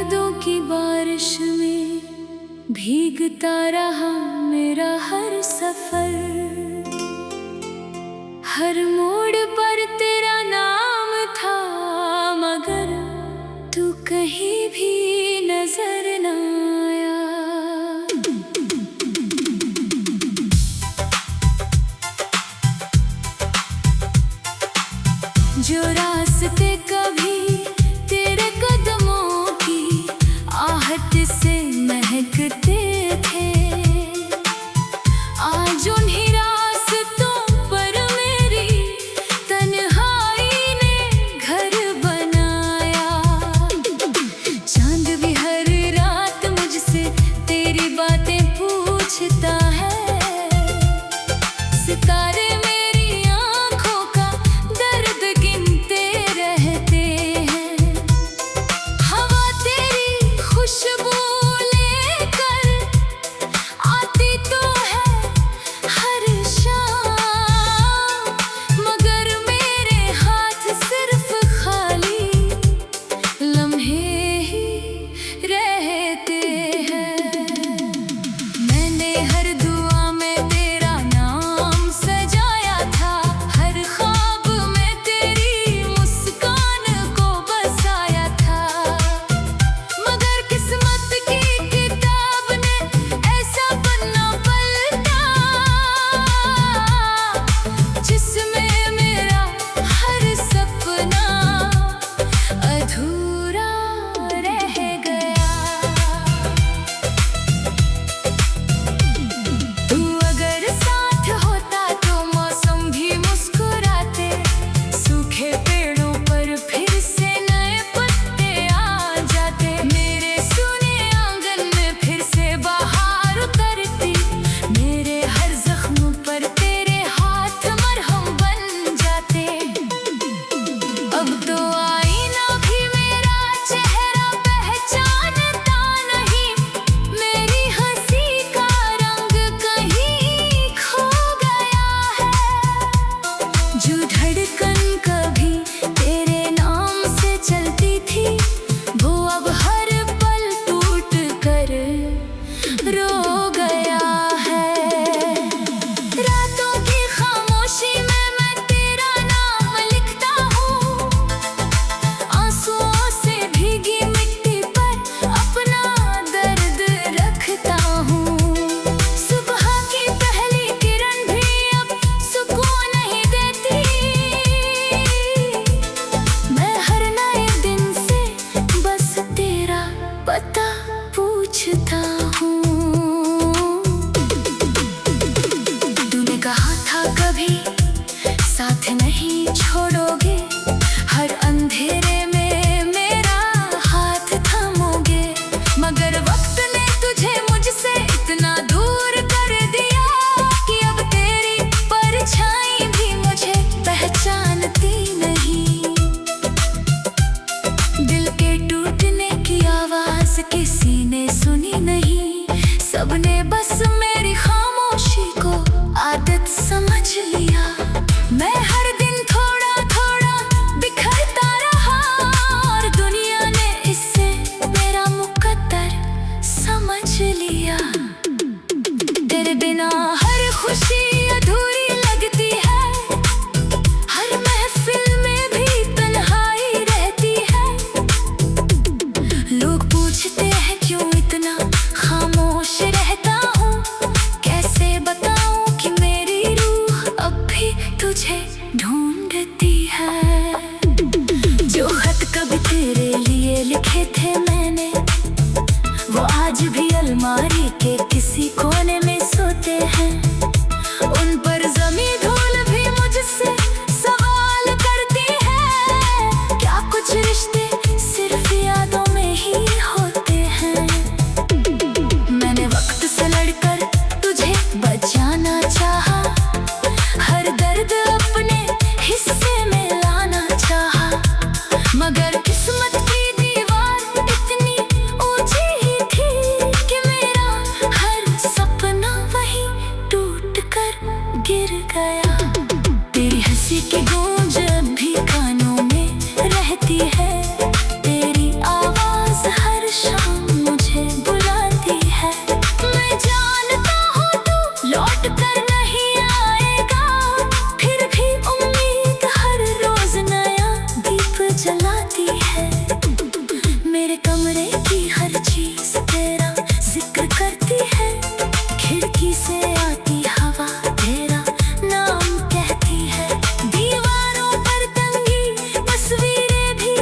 यादों की बारिश में भीगता रहा मेरा हर सफर। हर मोड़ पर तेरा नाम था, मगर तू कहीं भी नजर न आया। जो रास्ते कभी तेरे कदमों की आहट से महकते थे, आज उन्हीं रास्तों पर मेरी तन्हाई ने घर बनाया। चांद भी हर रात मुझसे तेरी बातें पूछता है, सितारे मेरी आंखों का दर्द गिनते रहते हैं। हवा तेरी खुशबू लेकर आती तो है हर शाम, मगर मेरे हाथ सिर्फ खाली लम्हे ही रहते हैं। मैंने हर दुआ में तेरा नाम सजाया था, हर ख्वाब में तेरी मुस्कान को बसाया था, मगर किस्मत की किताब ने ऐसा पन्ना पलटा जिसमें मेरा हर सपना अधूरा रह गया। तू अगर साथ होता तो मौसम भी मुस्कुराते, सूखे पेड़ों पर फिर से नए पत्ते आ जाते, मेरे सूने आंगन में फिर से बहार उतरती, मेरे हर जख्म पर तेरे हाथ मरहम बन जाते। अब तो आईना भी मेरा चेहरा पहचानता नहीं, मेरी हंसी का रंग कहीं खो गया है। जो धड़कन कभी तेरे नाम से चलती थी, वो अब हर पल टूट कर रो गया है। रातों की खामोशी में मैं तेरा नाम लिखता हूँ, आंसुओं से भीगी मिट्टी पर अपना दर्द रखता हूँ। सुबह की पहली किरण भी अब सुकून नहीं देती, मैं हर नए दिन से बस तेरा पता पूछता हूँ। तूने कहा था कभी साथ नहीं छोड़ोगे, हर अंधेरे में मेरा हाथ थामोगे, मगर वक्त ने तुझे मुझसे इतना दूर कर दिया कि अब तेरी परछाई भी मुझे पहचानती नहीं। दिल के टूटने की आवाज किसी ने सुनी नहीं, सबने बस मेरी खामोशी को आदत समझ लिया। मैं हर दिन थोड़ा थोड़ा बिखरता रहा, और दुनिया ने इससे मेरा मुकद्दर समझ लिया। तेरे बिना हर खुशी अधूरी लगती है, हर महफिल में भी तन्हाई रहती है। लोग पूछते हैं क्यों इतना खामोश रहता हूँ, कैसे बताऊँ कि मेरी रूह अब भी तुझे ढूंढती है। जो खत कभी तेरे लिए लिखे थे मैंने, वो आज भी अलमारी के किसी कोने में सोते हैं। उन पर जमी धूल भी मुझसे सवाल करती है, क्या कुछ रिश्ते सिर्फ यादों में ही होते हैं। मैंने वक्त से लड़कर तुझे बचाना चाहा, हर दर्द अपने हिस्से में लाना चाहा, मगर किस्मत की दीवार इतनी ऊंची ही थी कि मेरा हर सपना वहीं कमरे की हर चीज तेरा जिक्र करती है, खिड़की से आती हवा तेरा नाम कहती है। दीवारों पर टंगी तस्वीरें भी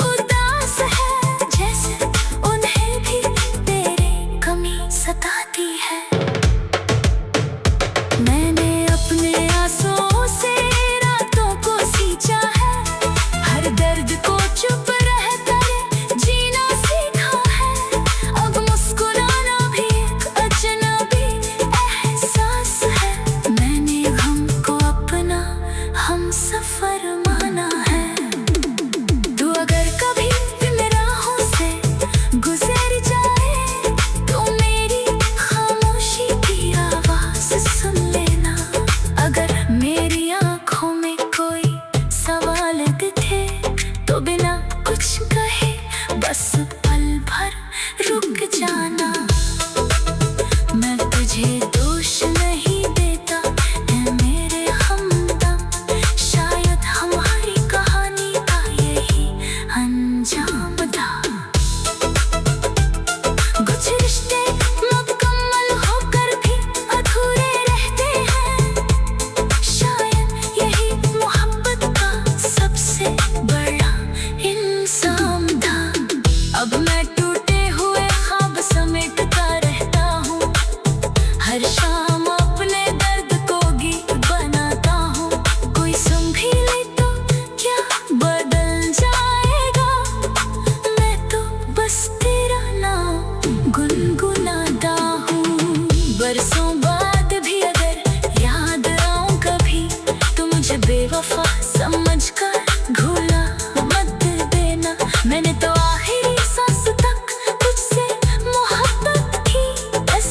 उदास है, जैसे उन्हें भी तेरी कमी सताती है। मैंने अपने आंसुओं से रातों को सींचा है, हर दर्द को चुप रहकर जीना सीखा है। अब मुस्कुराना भी एक अजनबी एहसास है, मैंने गम को अपना हमसफर माना है। तू अगर कभी भी मेरी राहों से गुजर जाए तो मेरी खामोशी की आवाज सुन लेना। अगर मेरी आंखों में कोई सवाल दिखे तो बिना कुछ कहे बस पल भर रुक जाना। मैं तुझे दोष नहीं देता ऐ मेरे हमदम, शायद हमारी कहानी का यही अंजाम था। कुछ रिश्ते मुकम्मल होकर भी अधूरे रहते हैं, शायद यही मोहब्बत का सबसे बड़ा इंसान था। अब मैं टूटे हुए ख्वाब समेटता रहता हूँ, हर शाम अपने दर्द को गीत बनाता हूँ। कोई सुन भी ले तो क्या बदल जाएगा, मैं तो बस तेरा नाम गुनगुनाता हूँ। बरसों बाद भी अगर याद आऊं कभी तो मुझे बेवफा समझकर भूला मत देना। मैंने तो आखिरी सांस तक तुझसे मोहब्बत की, बस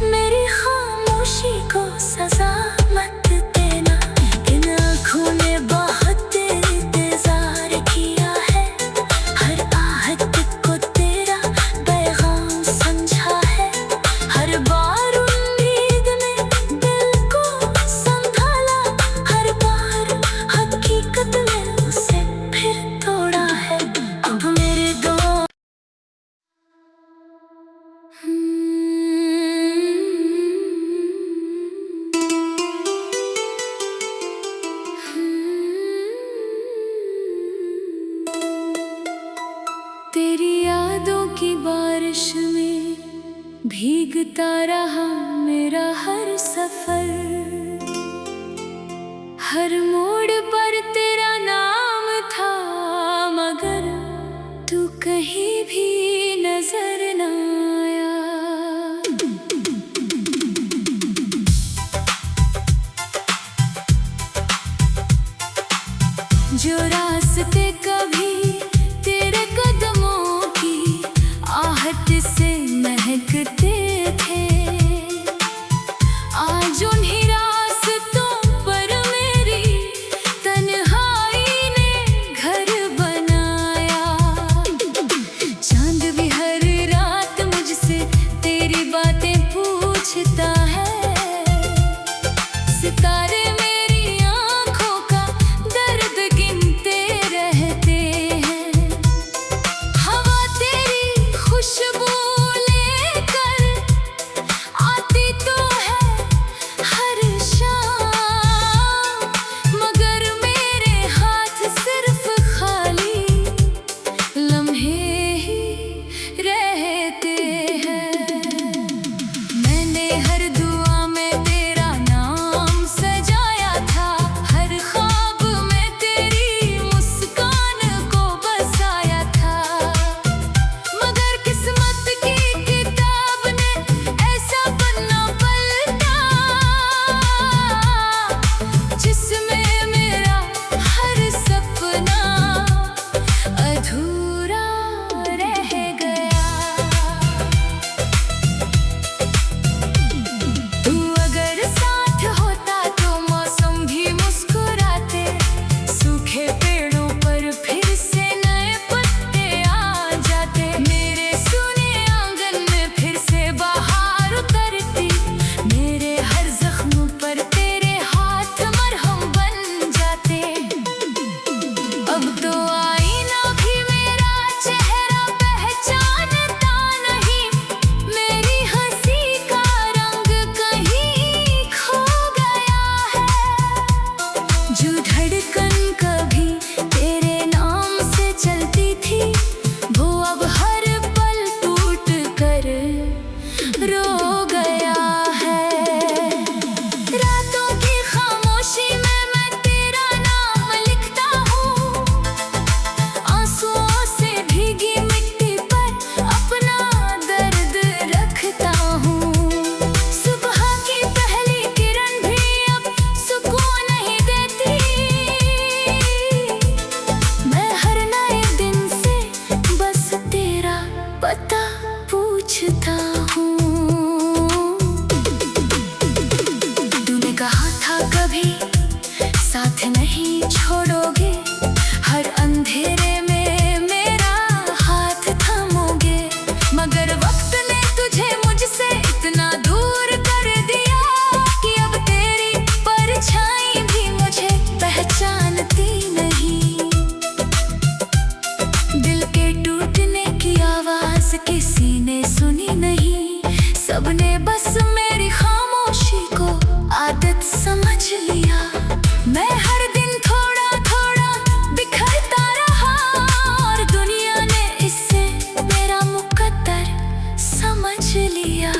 मेरी खामोशी को सजा मत देना। इन आँखों ने बहुत इंतजार किया है, हर आहट को तेरा पैगाम समझा है। हर बार उम्मीद में दिल को संभाला, हर बार हकीकत में उसे फिर तोड़ा है। अब मेरे दो तेरी यादों की बारिश में भीगता रहा मेरा हर सफर, हर मोड़ पर तेरा नाम था मगर तू कहीं भी नजर न आया। जो रास्ते कभी तेरे कदमों की आहट से महकते थे, आज उन्हीं रास्तों पर मेरी तन्हाई ने घर बनाया। चांद भी हर सोचता हूँ। तूने कहा था कभी साथ नहीं छोड़ोगे, हर अंधेरे में मेरा हाथ थामोगे, मगर वक्त ने तुझे मुझसे इतना दूर कर दिया कि अब तेरी परछाई भी मुझे पहचानती नहीं। दिल के टूटने की आवाज किसी ने सुनी नहीं, सबने बस मेरी खामोशी को आदत समझ लिया। मैं हर दिन थोड़ा थोड़ा बिखरता रहा और दुनिया ने इससे मेरा मुकद्दर समझ लिया।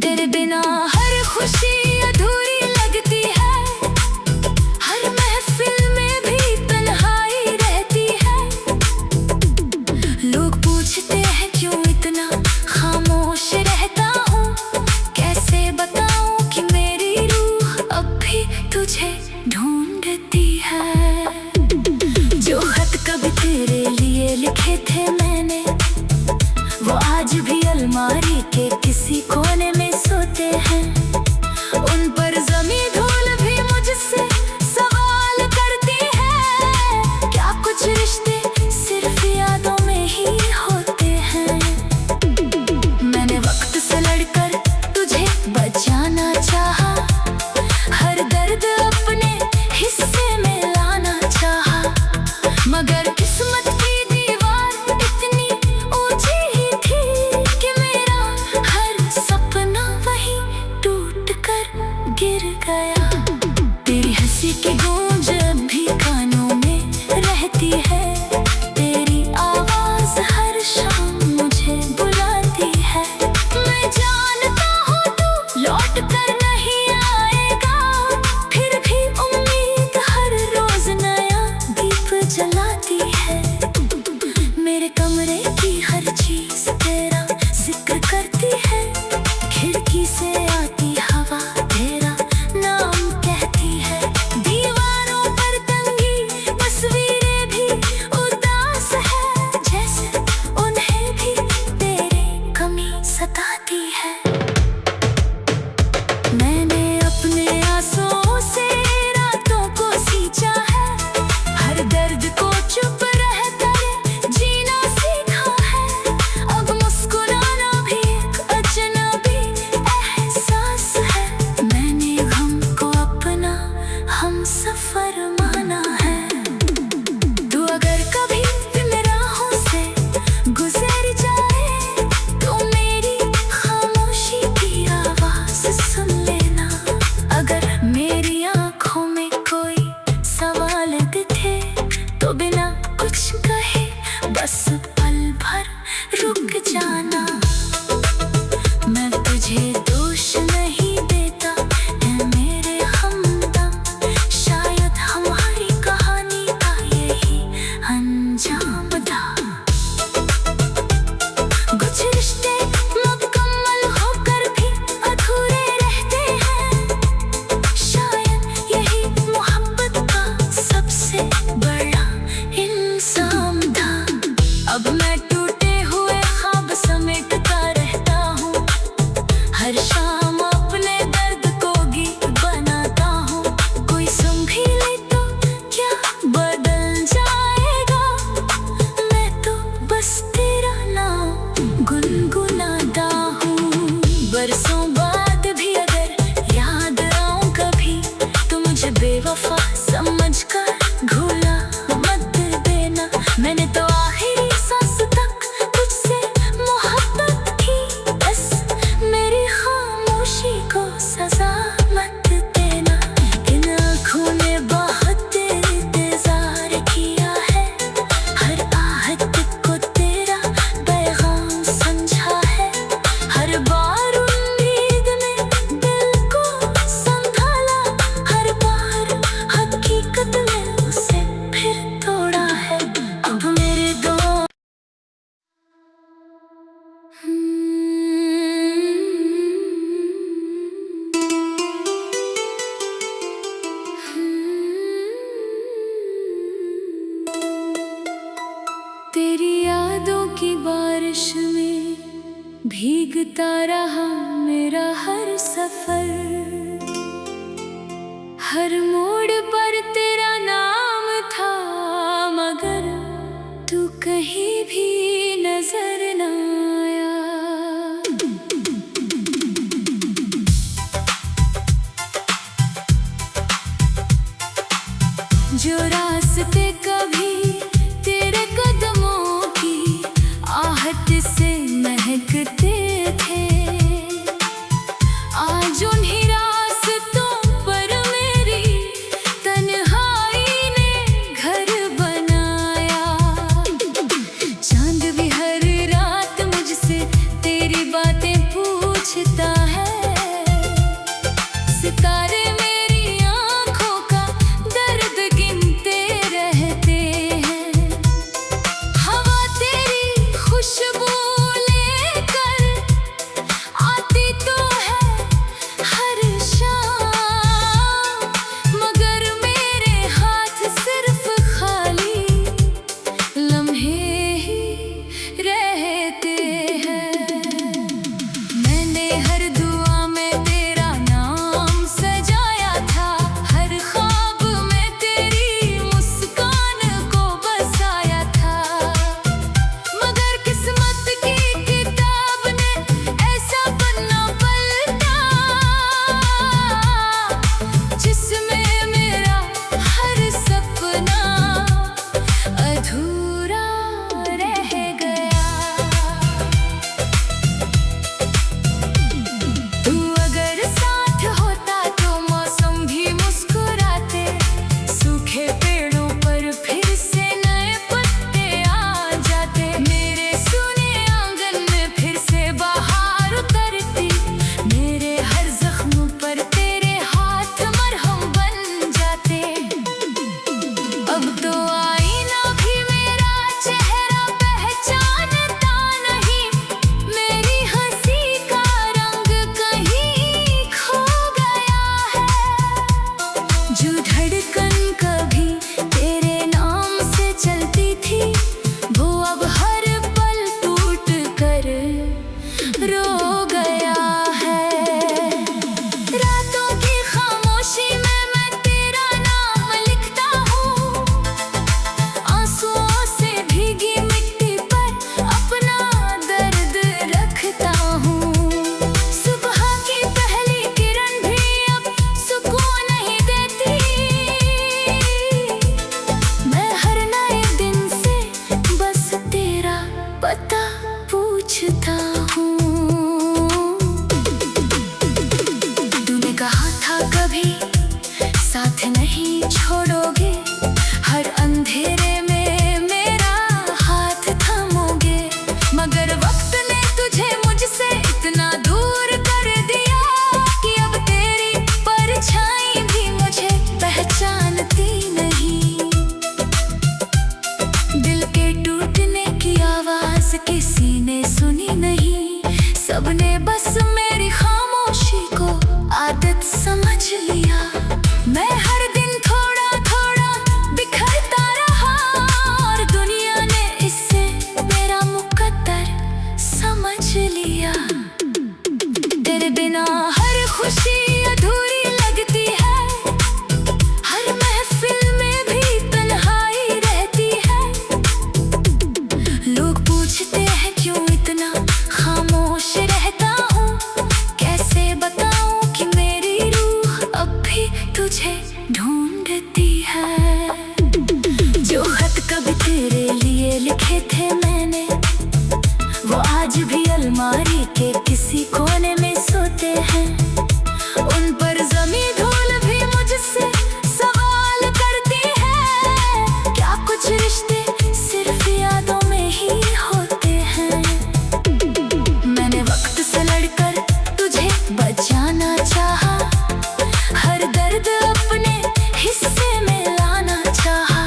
तेरे बिना हर खुशी अधूरी लगती है, हर महफिल में भी तन्हाई रहती है। लोग पूछते हैं क्यों इतना खामोश रहता हूँ, कैसे बताऊँ कि मेरी रूह अब भी तुझे ढूंढती है। जो खत कभी तेरे लिए लिखे थे मैंने, वो आज भी अलमारी के किसी कोने में सोते हैं। उन पर जमी धूल भी मुझसे सवाल करती है, क्या कुछ रिश्ते सिर्फ यादों में ही होते हैं। मैंने वक्त से लड़कर तुझे बचाना चाहा, हर दर्द अपने हिस्से में लाना चाहा, मगर किस्मत की दीवार इतनी ऊंची ही थी कि मेरा हर सपना वहीं टूट कर गिर गया। तेरी हंसी की गूंज अब भी कानों में रहती है, तेरी आवाज हर शाम मुझे बुलाती है। मैं जानता हूँ तू लौट कर नहीं आएगा, फिर भी उम्मीद हर रोज नया दीप जलाती है। मेरे कमरे की हर चीज तेरा जिक्र करती है, खिड़की से आती हवा तेरा नाम कहती है। दीवारों पर टंगी तस्वीरें भी उदास है, जैसे उन्हें भी तेरी कमी सताती है। मैंने अपने आंसुओं से रातों को सींचा है, हर दर्द को चुप रहकर जीना सीखा है। भीगता रहा मेरा हर सफर, हर मोड़ पर तेरा नाम था, मगर तू कहीं भी नजर न आया। जो रास्ते कभी तेरे कदमों की आहट से महकते थे, आज उन्हीं रास्तों पर मेरी तन्हाई ने घर बनाया। चांद भी हर रात मुझसे तेरी बातें पूछता है, सितारे पूछता हूँ। तूने कहा था कभी साथ नहीं छोड़ोगे, हर अंधेरे में मेरा हाथ थामोगे, मगर वक्त ने तुझे मुझसे इतना दूर कर दिया कि अब तेरी परछाई भी मुझे पहचानती नहीं। दिल के टूटने की आवाज किसी ने सुनी नहीं, सबने बस मेरी खामोशी को आदत समझ लिया। मैं हर दिन थोड़ा थोड़ा बिखरता रहा और दुनिया ने इससे मेरा मुकद्दर समझ लिया। तेरे बिना हर खुशी अधूरी लगती है, हर महफिल में भी तन्हाई रहती है। लोग पूछते हैं क्यों इतना खामोश रहता हूँ, कैसे बताऊँ कि मेरी रूह अब भी तुझे ढूंढती है। जो खत कभी तेरे लिए लिखे थे मैंने, वो आज भी अलमारी के किसी कोने में सोते हैं। उन पर जमी धूल भी मुझसे सवाल करती है, क्या कुछ रिश्ते सिर्फ यादों में ही होते हैं। मैंने वक्त से लड़कर तुझे बचाना चाहा, हर दर्द अपने हिस्से में लाना चाहा,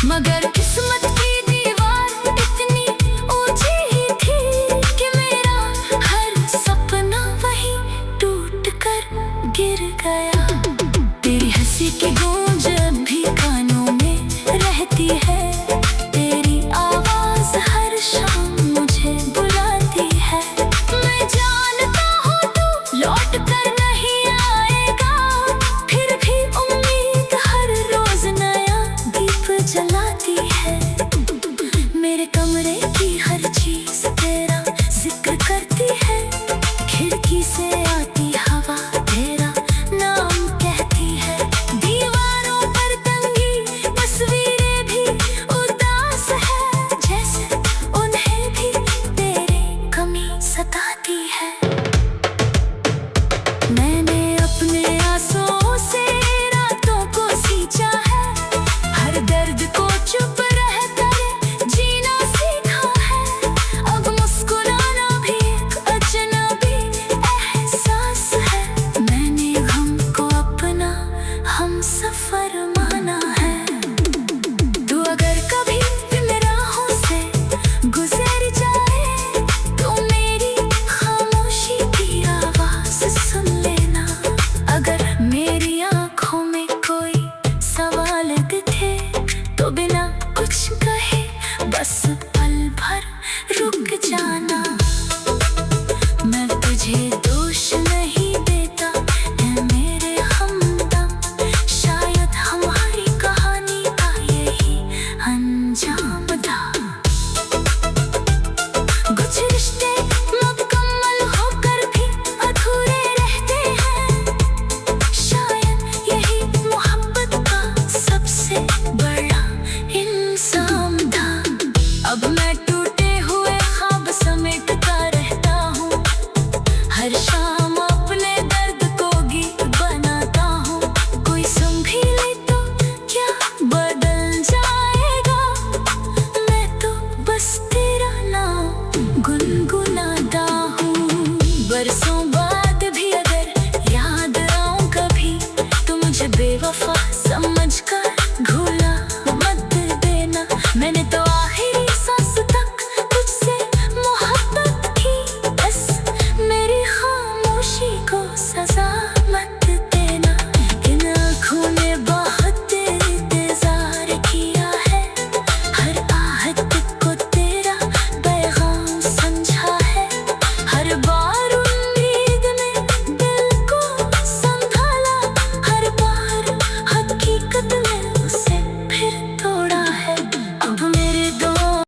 मगर किस्मत की दीवार इतनी ऊंची ही थी कि मेरा हर सपना वहीं रुक जाना।